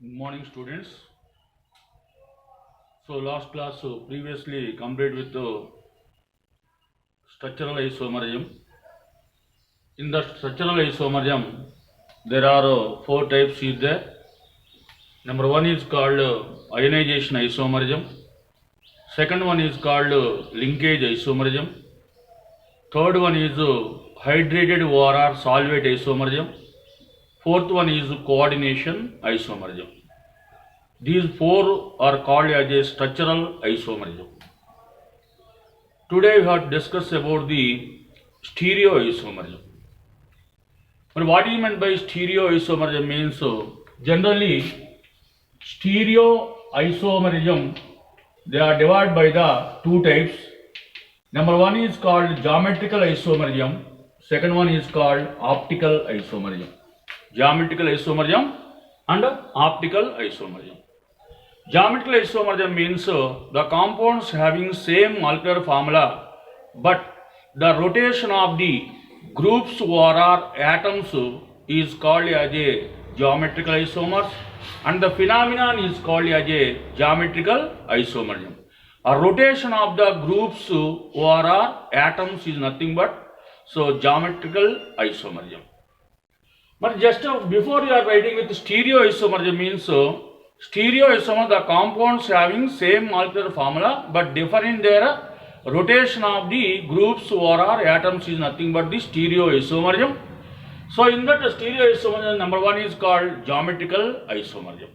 Good morning, students. So, last class previously completed with the structural isomerism. In the structural isomerism, there are four types is there. Number one is called ionization isomerism. Second one is called linkage isomerism. Third one is hydrated OR solvate isomerism. Fourth one is coordination isomerism. These four are called as a structural isomerism. Today we have discussed about the stereoisomerism. But what is meant by stereoisomerism means generally stereoisomerism they are divided by the two types. Number one is called geometrical isomerism. Second one is called optical isomerism. Geometrical isomerism and optical isomerism. Geometrical isomerism means the compounds having same molecular formula, but the rotation of the groups or atoms is called as a geometrical isomers, and the phenomenon is called as a geometrical isomerism. A rotation of the groups or atoms is nothing but geometrical isomerism. But just before you are writing with stereoisomerism means stereoisomer the compounds having same molecular formula but differ in their rotation of the groups or atoms is nothing but the stereoisomerism. So in that stereoisomerism number one is called geometrical isomerism.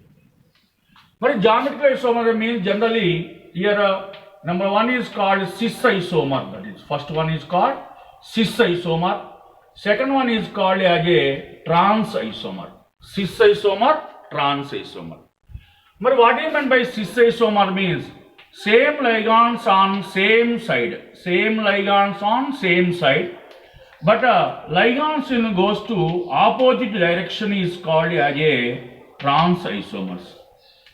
But geometrical isomerism means generally here number one is called cis isomer, that is first one is called cis isomer. Second one is called as a trans isomer. Cis isomer, trans isomer. But what is meant by cis isomer means same ligands on same side. Same ligands on same side. But ligands in goes to opposite direction is called as a trans isomers.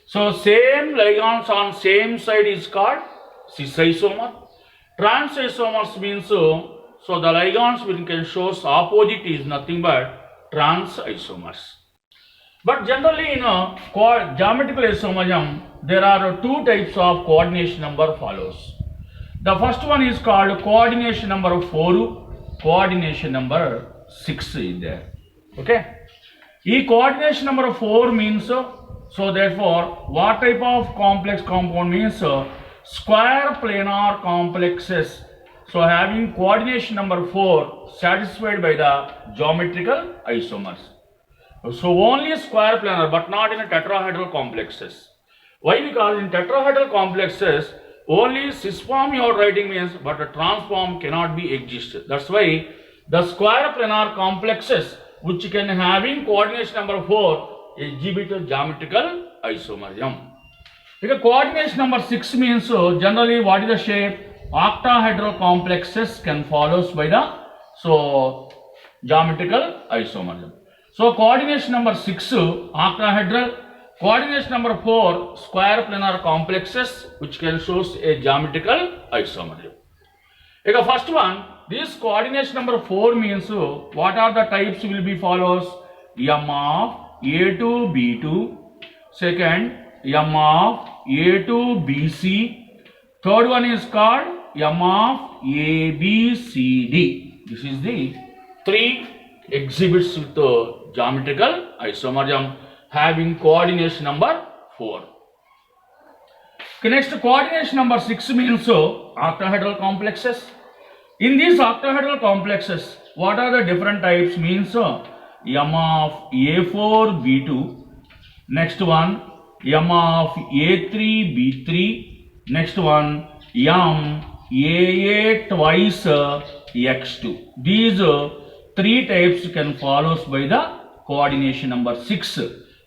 So same ligands on same side is called cis isomer. Trans isomers means so the ligands which can shows opposite is nothing but trans isomers. But generally in geometrical isomerism there are two types of coordination number follows. The first one is called coordination number 4, coordination number 6 is there. Okay. E coordination number 4 means so therefore what type of complex compound means square planar complexes. So having coordination number 4 satisfied by the geometrical isomers. So only square planar but not in tetrahedral complexes. Why? Because in tetrahedral complexes only cis form you are writing means but a trans form cannot be exist. That's why the square planar complexes which can having coordination number 4 exhibit geometrical isomerism. Because coordination number 6 means generally what is the shape? Octahedral complexes can follows by the geometrical isomerism. So coordination number 6 octahedral, coordination number 4 square planar complexes which can shows a geometrical isomerism. Okay, first one, this coordination number 4 means what are the types will be follows? M of A to B2, second M of A to BC, third one is called M of A, B, C, D. This is the three exhibits with the geometrical isomerism having coordination number 4. Okay, next coordination number 6 means octahedral complexes. In these octahedral complexes, what are the different types means M of A4, B2, next one M of A3, B3, next one M AA twice X2. These three types can follows by the coordination number 6.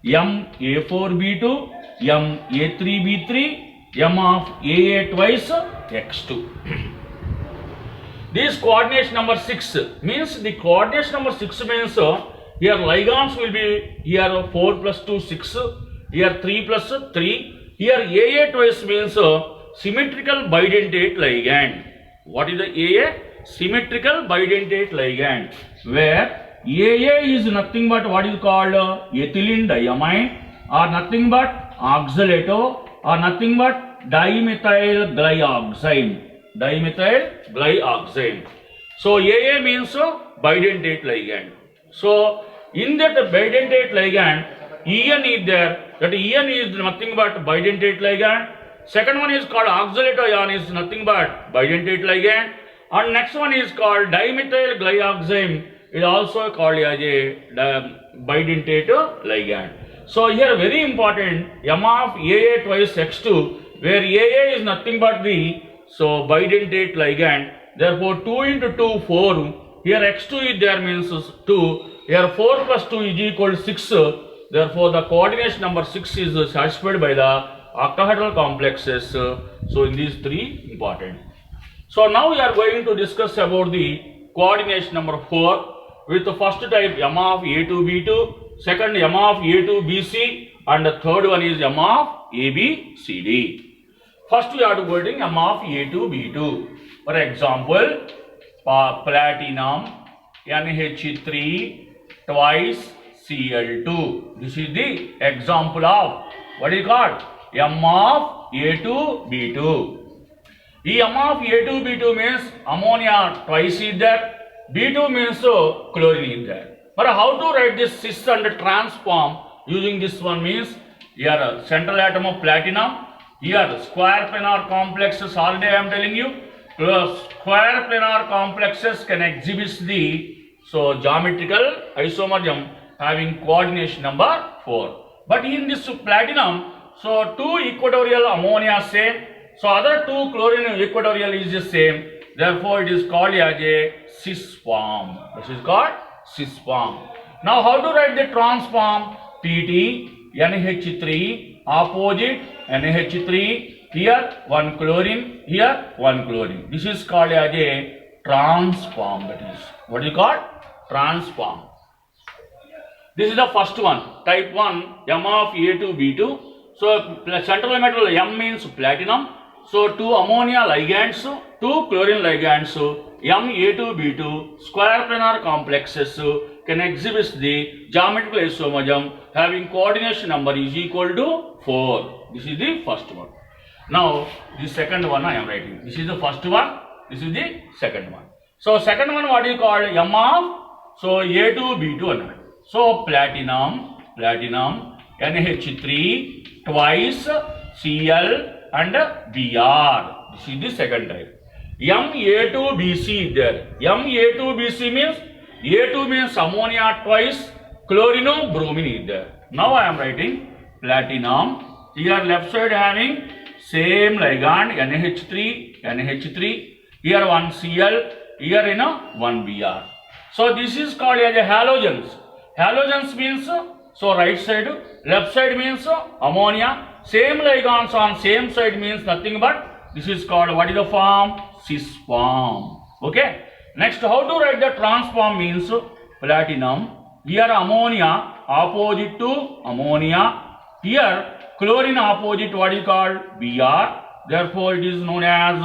M A4 B2, M A3 B3, M of AA twice X2. This coordination number 6 means the coordination number 6 means here ligands will be here 4 plus 2 6, here 3 plus 3, here AA twice means symmetrical bidentate ligand. What is the AA? Symmetrical bidentate ligand, where AA is nothing but what is called ethylene diamine, are nothing but oxalato or nothing but dimethyl glyoxime. Dimethyl glyoxime. So AA means bidentate ligand. So in that bidentate ligand, EN is there. That EN is nothing but bidentate ligand. Second one is called oxalato ion, is nothing but bidentate ligand. And next one is called dimethyl glyoxime, is also called as a bidentate ligand. So here very important, M of AA twice X2, where AA is nothing but the bidentate ligand. Therefore 2 into 2 4. Here X2 is there means 2. Here 4 plus 2 is equal to 6. Therefore the coordination number 6 is satisfied by the octahedral complexes. So in these three important. So now we are going to discuss about the coordination number 4 with the first type M of A2B2, second M of A2BC, and the third one is M of ABCD. First we are writing M of A2B2. For example, platinum NH3 twice Cl2. This is the example of what is called M of A2B2. The M of A2B2 means ammonia twice is there. B2 means chlorine is there. But how to write this cis and transform using this one means here central atom of platinum, here square planar complexes, already I am telling you, square planar complexes can exhibit the geometrical isomerism having coordination number 4. But in this platinum, 2 equatorial ammonia same, other 2 chlorine equatorial is the same. Therefore, it is called as a cis form. This is called cis form. Now, how to write the transform? PT NH3 opposite NH3. Here 1 chlorine. Here 1 chlorine. This is called as a transform. That is what is called transform. This is the first one. Type 1 M of A2B2. So central metal M means platinum. So 2 ammonia ligands, 2 chlorine ligands, Ma2B2 square planar complexes can exhibit the geometrical isomerism having coordination number is equal to 4. This is the first one. Now the second one I am writing. This is the first one. This is the second one. So second one what is called M of A2B2. So platinum NH3 twice Cl and Br. This is the second type. Ma2BC is there. Ma2BC means A2 means ammonia twice, chlorino bromine is there. Now I am writing platinum. Here left side having same ligand NH3. Here 1 Cl. Here 1 Br. So this is called as a halogens. Halogens means right side, left side means ammonia. Same ligands on same side means nothing but this is called what is the form? Cis form. Okay. Next, how to write the transform means platinum. Here ammonia opposite to ammonia. Here chlorine opposite what is called Br. Therefore, it is known as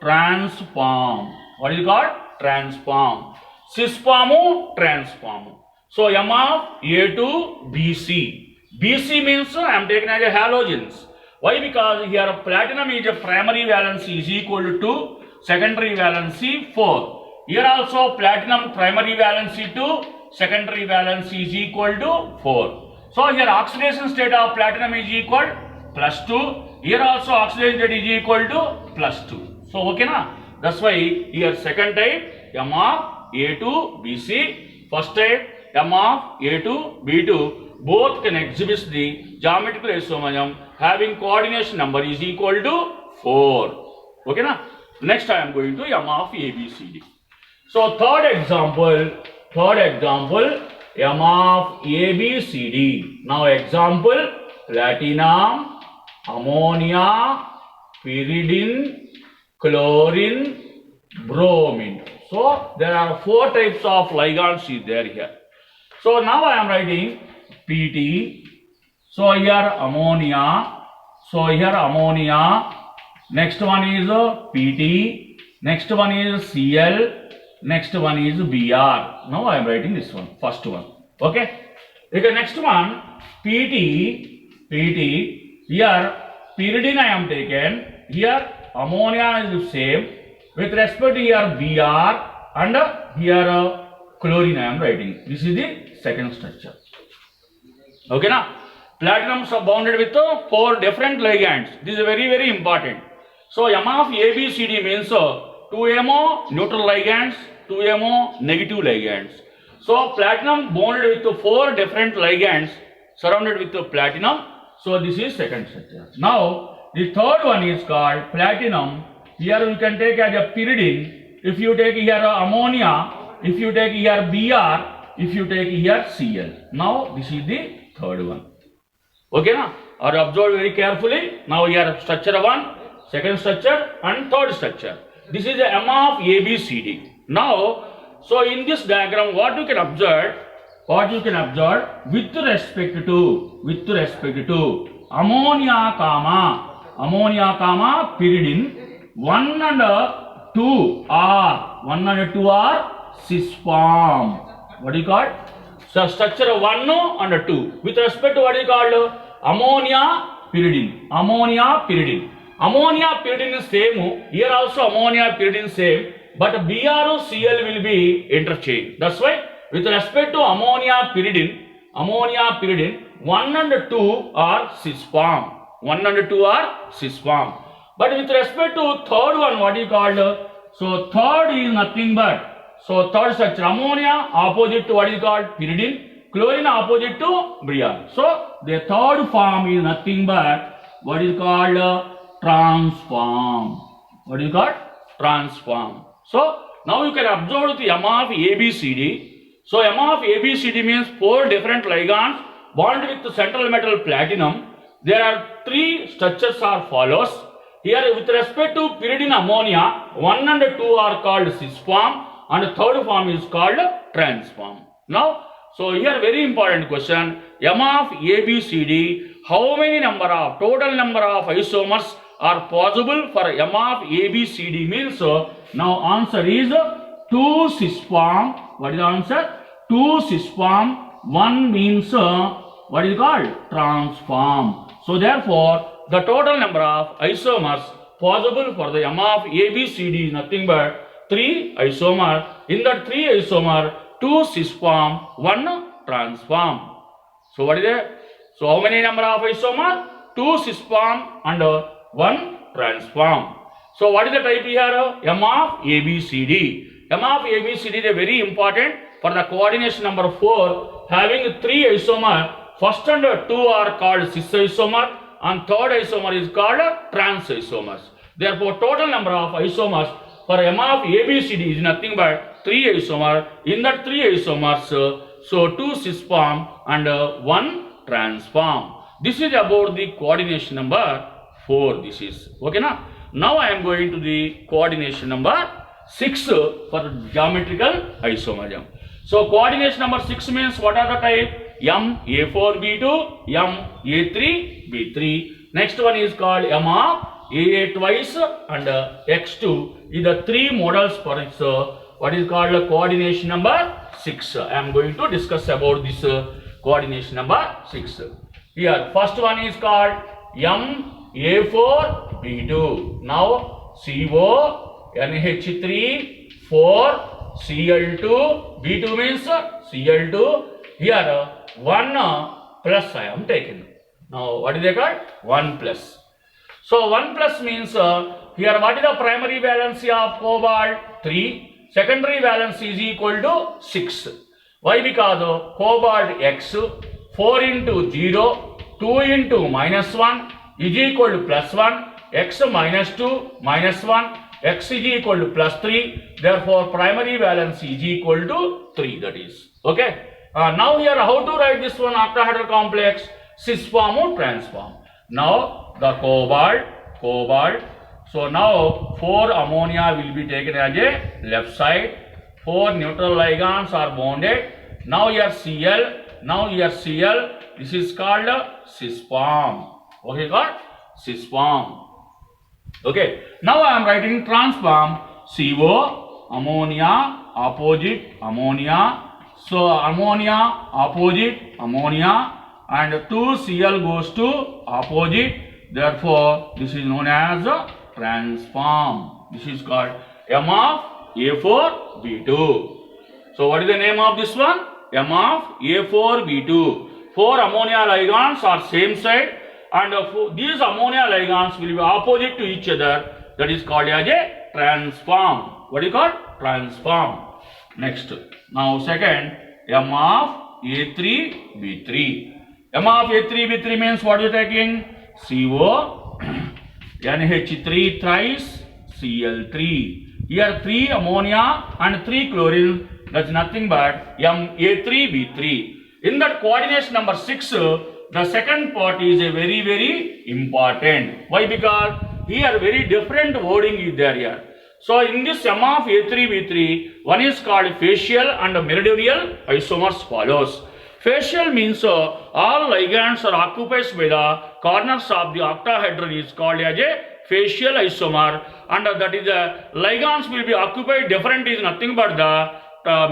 transform. What is it called? Transform. Cis form, transform. So M of A2BC. BC means I am taking as a halogens. Why? Because here platinum is a primary valency is equal to 2, secondary valency 4. Here also platinum primary valency 2, secondary valency is equal to 4. So here oxidation state of platinum is equal +2. Here also oxidation state is equal to +2. So okay na? That's why here second type M of A2BC, first type M of A2B2. Both can exhibit the geometrical isomerism having coordination number is equal to 4. Okay na? Next I am going to M of ABCD. So third example M of ABCD. Now example platinum, ammonia, pyridine, chlorine, bromine. So there are 4 types of ligands is there here. So now I am writing PT. So here ammonia. Next one is PT. Next one is Cl. Next one is Br. Now I am writing this one, first one. Okay. Okay, next one, PT, here pyridine I am taken, here ammonia is the same, with respect to here Br and here chlorine I am writing. This is the second structure. Okay, now platinum is bounded with 4 different ligands. This is very important. So M of ABCD means 2 MO neutral ligands, 2 MO negative ligands. So platinum bonded with 4 different ligands surrounded with platinum. So this is second structure. Now the third one is called platinum. Here you can take as a pyridine. If you take here ammonia, if you take here Br, if you take here Cl. Now this is the third one. Okay, na? Or observe very carefully. Now here structure 1, second structure and third structure. This is the M of ABCD. Now, so in this diagram, what you can observe with respect to ammonia comma pyridine 1 and 2 are cis form. What do you call? So structure 1 and 2 with respect to what is called ammonia pyridine. Ammonia pyridine is same. Here also ammonia pyridine same, but Br Cl will be interchanged. That's why with respect to ammonia pyridine 1 and 2 are cis form. 1 and 2 are cis form. But with respect to third one, what is called? So third is nothing but, so third structure ammonia opposite to what is called pyridine, chlorine opposite to Br. So the third form is nothing but what is called transform. What is called? Transform. So now you can observe the M of ABCD. So M of ABCD means 4 different ligands bonded with the central metal platinum. There are 3 structures are follows. Here with respect to pyridine ammonia, 1 and 2 are called cis form and third form is called transform. Now, so here very important question, M of ABCD, how many total number of isomers are possible for M of ABCD means, now answer is 2 cis form. What is the answer? 2 cis form, 1 means what is called transform. So therefore, the total number of isomers possible for the M of ABCD is nothing but 3 isomer. In that 3 isomer, 2 cis form, 1 transform. So what is it? So how many number of isomer? 2 cis form and 1 transform. So what is the type here? M of ABCD. M of ABCD is very important for the coordination number 4. Having 3 isomer, first and 2 are called cis isomer and third isomer is called trans isomers. Therefore, total number of isomers for M of ABCD is nothing but 3 isomer. In that 3 isomers, so 2 cis form and 1 transform. This is about the coordination number 4. This is okay now. Now I am going to the coordination number 6 for geometrical isomerism. So coordination number 6 means what are the type? M A4B2, M A3B3. Next one is called M of AA twice and X2 is the 3 models for its what is called coordination number 6. I am going to discuss about this coordination number 6. Here first one is called M A4B2. Now CO NH3 4 Cl2 B2 means Cl2. Here 1 plus I am taken. Now what is they called? 1 plus. So 1 plus means here what is the primary valency of cobalt? 3. Secondary valency is equal to 6. Why? Because cobalt X 4 into 0 2 into -1 is equal to +1. X -2 -1 X is equal to +3. Therefore primary valency is equal to 3. That is okay. Now here how to write this one octahedral complex? Cis form or transform. Now the cobalt. So now 4 ammonia will be taken as a left side. 4 neutral ligands are bonded. Now here Cl. Now here Cl. This is called cis form. Okay, called cis form. Okay. Now I am writing transform. CO ammonia opposite ammonia. So ammonia opposite ammonia, and 2Cl goes to opposite. Therefore, this is known as a transform. This is called M of A4B2. So what is the name of this one? M of A4B2. 4 ammonia ligands are same side, and these ammonia ligands will be opposite to each other. That is called as a transform. What do you call? Transform. Next. Now second, M of A3B3. M of A3B3 means what you are taking? CO, NH3 thrice, Cl3. Here 3 ammonia and 3 chlorine. That's nothing but A3B3. In that coordination number 6, the second part is a very, very important. Why? Because here very different wording is there here. So in this M of A3B3, one is called facial and meridional isomers follows. Facial means all ligands are occupied by the corners of the octahedron is called as a facial isomer, and that is the ligands will be occupied different is nothing but the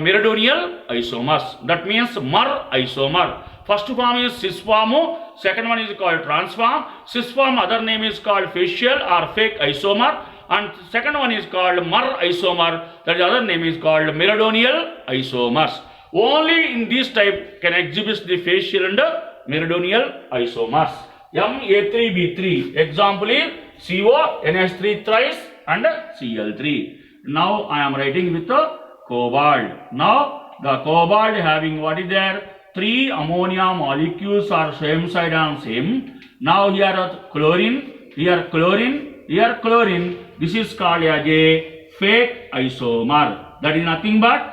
meridional isomers. That means mer isomer. First form is cis form, second one is called transform. Cis form other name is called facial or fake isomer, and second one is called mer isomer, that is other name is called meridional isomers. Only in this type can exhibit the facial and meridional isomers. Ma3B3 example is CO, NH3 thrice and Cl3. Now I am writing with the cobalt. Now the cobalt having what is there? 3 ammonia molecules are same side and same. Now here are chlorine, here chlorine, here chlorine. This is called as a fake isomer. That is nothing but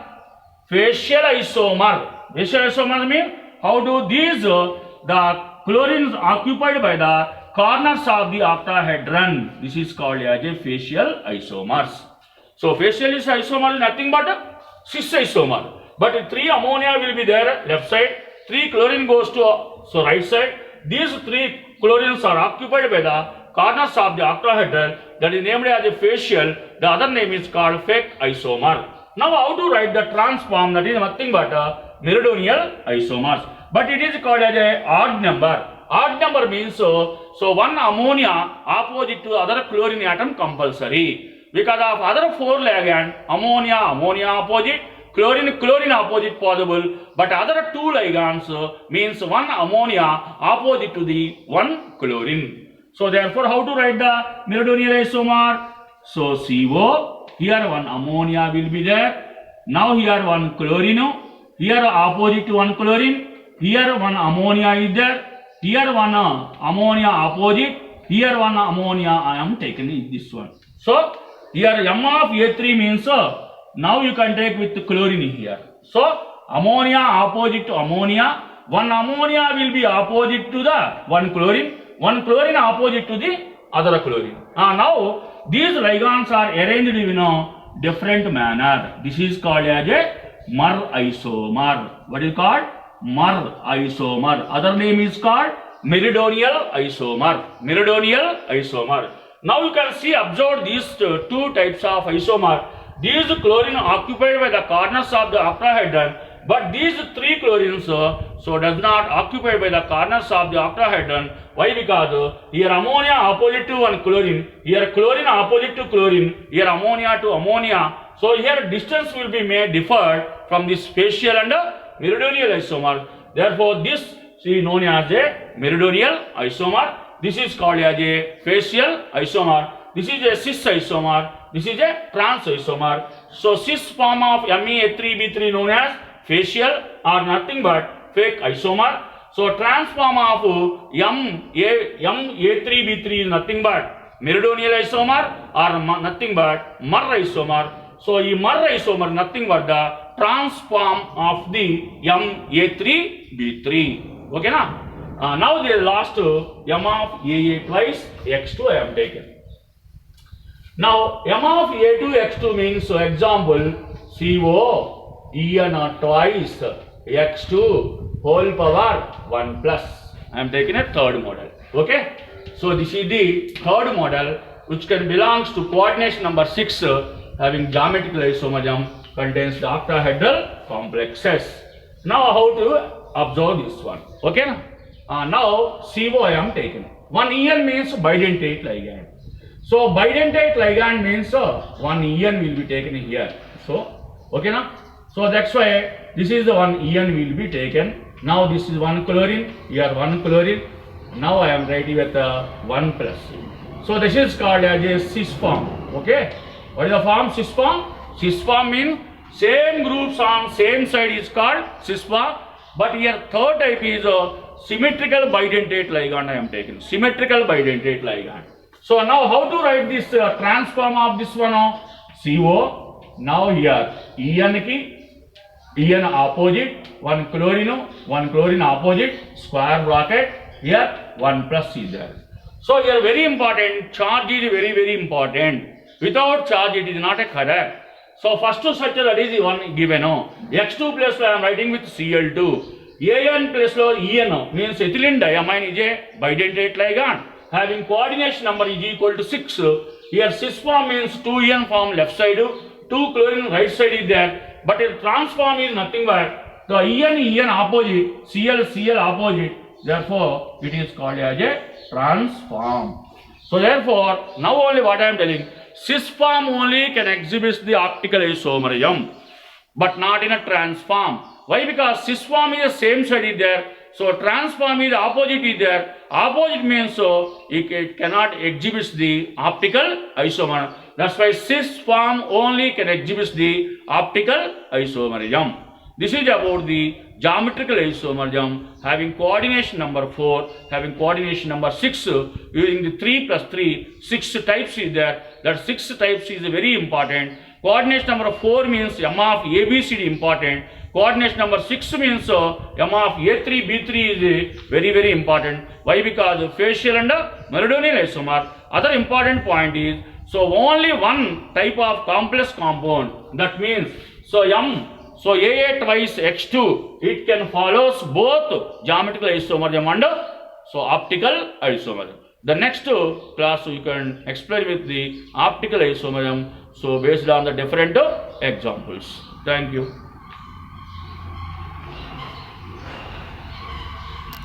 facial isomer. Facial isomer means how do these the chlorines occupied by the corners of the octahedron. This is called as a facial isomers. So facial is isomer is nothing but a cis isomer. But 3 ammonia will be there left side, 3 chlorine goes to right side. These 3 chlorines are occupied by the corners of the octahedron, that is named as a facial. The other name is called fake isomer. Now how to write the transform? That is nothing but a meridional isomers. But it is called as a odd number. Odd number means so one ammonia opposite to other chlorine atom compulsory. Because of other 4 ligand, ammonia opposite, chlorine opposite possible, but other 2 ligands means one ammonia opposite to the one chlorine. So therefore how to write the meridional isomer? So CO, here one ammonia will be there. Now here one chlorine, here opposite to one chlorine, here one ammonia is there, here one ammonia opposite, here one ammonia I am taking this one. So here M of A3 means now you can take with chlorine here. So ammonia opposite to ammonia, one ammonia will be opposite to the one chlorine opposite to the other chlorine. Now these ligands are arranged in a different manner. This is called as a mer isomer. What is called? Mer isomer. Other name is called meridional isomer. Meridional isomer. Now you can see, observe these 2 types of isomer. These chlorine occupied by the corners of the octahedron, but these 3 chlorines so does not occupied by the corners of the octahedron. Why? Because here ammonia opposite to one chlorine, here chlorine opposite to chlorine, here ammonia to ammonia. So here distance will be made differed from this facial and meridional isomer. Therefore this is known as a meridional isomer. This is called as a facial isomer. This is a cis isomer. This is a trans isomer. So cis form of Ma3B3 known as facial or nothing but fake isomer. So trans form of Ma3B3 is nothing but meridional isomer or nothing but mer isomer. So this mer isomer nothing but the trans form of the Ma3B3. Okay na? Now the last M of AA twice X2 I have taken. Now M of A2 X2 means example CO En twice X2 whole power 1 plus. I am taking a third model. Okay. So this is the third model which can belongs to coordination number 6 having geometrical isomerism, contains the octahedral complexes. Now how to observe this one? Okay, now CO I am taken. One EN means bidentate ligand. So bidentate ligand means one EN will be taken here. So okay na? So that's why this is the one EN will be taken. Now this is one chlorine. Here one chlorine. Now I am writing with 1 plus. So this is called as a cis form. Okay. What is the form? Cis form. Cis form means same groups on same side is called cis form. But here third type is a symmetrical bidentate ligand I am taking. Symmetrical bidentate ligand. So now how to write this transform of this one? CO. Now here EN opposite, one chlorine opposite, square bracket, here 1 plus is there. So here very important, charge is very important. Without charge it is not a correct. So first structure that is the one given. X2 plus I am writing with Cl2. AN plus EN means ethylene diamine is a bidentate ligand. Having coordination number is equal to 6. Here cis form means 2En form left side, 2 chlorine right side is there. But a transform is nothing but the EN opposite, Cl opposite. Therefore, it is called as a transform. So therefore, now only what I am telling, cis form only can exhibit the optical isomerism, but not in a transform. Why? Because cis form is the same side is there. So transform is opposite is there. Opposite means so it cannot exhibit the optical isomer. That's why cis form only can exhibit the optical isomerism. This is about the geometrical isomerism having coordination number 4, having coordination number 6, using the 3 plus 3, 6 types is there. That 6 types is very important. Coordination number 4 means M of ABCD important. Coordination number 6 means M of A3, B3 is very important. Why? Because facial and meridional isomer. Other important point is, so only one type of complex compound. That means, so AA twice X2, it can follows both geometrical isomerism and so optical isomerism. The next class you can explain with the optical isomerism, so based on the different examples. Thank you.